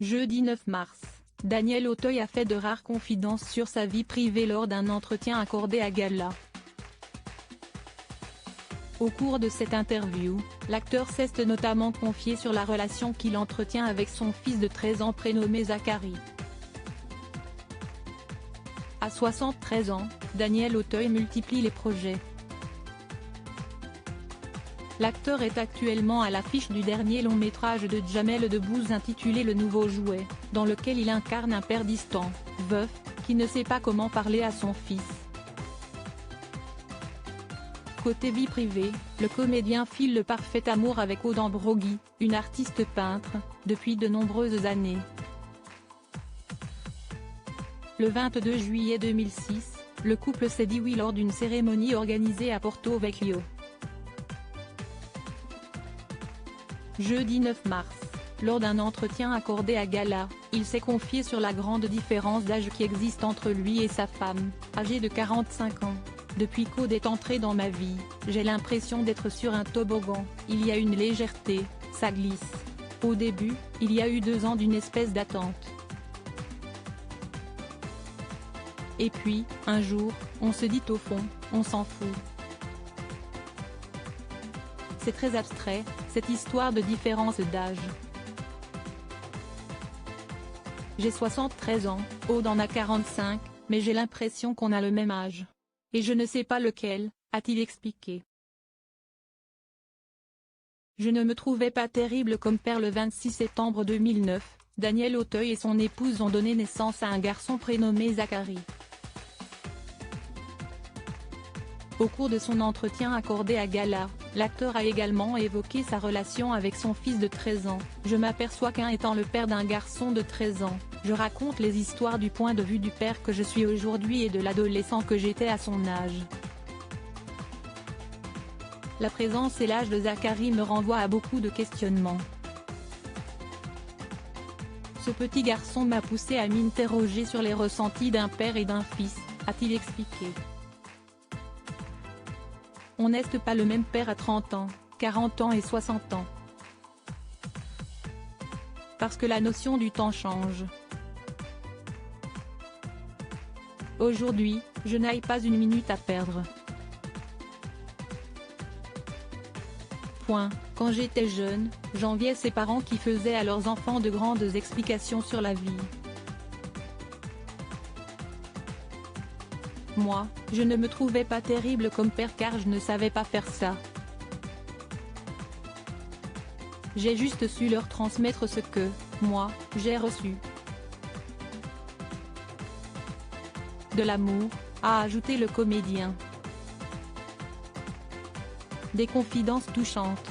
Jeudi 9 mars, Daniel Auteuil a fait de rares confidences sur sa vie privée lors d'un entretien accordé à Gala. Au cours de cette interview, l'acteur s'est notamment confié sur la relation qu'il entretient avec son fils de 13 ans prénommé Zachary. À 73 ans, Daniel Auteuil multiplie les projets. L'acteur est actuellement à l'affiche du dernier long-métrage de Jamel Debbouze intitulé Le Nouveau Jouet, dans lequel il incarne un père distant, veuf, qui ne sait pas comment parler à son fils. Côté vie privée, le comédien file le parfait amour avec Aude Ambroghi, une artiste peintre, depuis de nombreuses années. Le 22 juillet 2006, le couple s'est dit oui lors d'une cérémonie organisée à Porto Vecchio. Jeudi 9 mars, lors d'un entretien accordé à Gala, il s'est confié sur la grande différence d'âge qui existe entre lui et sa femme, âgée de 45 ans. Depuis qu'Aude est entrée dans ma vie, j'ai l'impression d'être sur un toboggan, il y a une légèreté, ça glisse. Au début, il y a eu 2 ans d'une espèce d'attente. Et puis, un jour, on se dit au fond, on s'en fout. C'est très abstrait, cette histoire de différence d'âge. J'ai 73 ans, Aude en a 45, mais j'ai l'impression qu'on a le même âge. Et je ne sais pas lequel, a-t-il expliqué. Je ne me trouvais pas terrible comme père. Le 26 septembre 2009, Daniel Auteuil et son épouse ont donné naissance à un garçon prénommé Zachary. Au cours de son entretien accordé à Gala, l'acteur a également évoqué sa relation avec son fils de 13 ans. Je m'aperçois qu'un étant le père d'un garçon de 13 ans, je raconte les histoires du point de vue du père que je suis aujourd'hui et de l'adolescent que j'étais à son âge. La présence et l'âge de Zachary me renvoient à beaucoup de questionnements. Ce petit garçon m'a poussé à m'interroger sur les ressentis d'un père et d'un fils, a-t-il expliqué. On n'est pas le même père à 30 ans, 40 ans et 60 ans. Parce que la notion du temps change. Aujourd'hui, je n'ai pas une minute à perdre. Quand j'étais jeune, j'enviais ces parents qui faisaient à leurs enfants de grandes explications sur la vie. Moi, je ne me trouvais pas terrible comme père car je ne savais pas faire ça. J'ai juste su leur transmettre ce que, moi, j'ai reçu. De l'amour, a ajouté le comédien. Des confidences touchantes.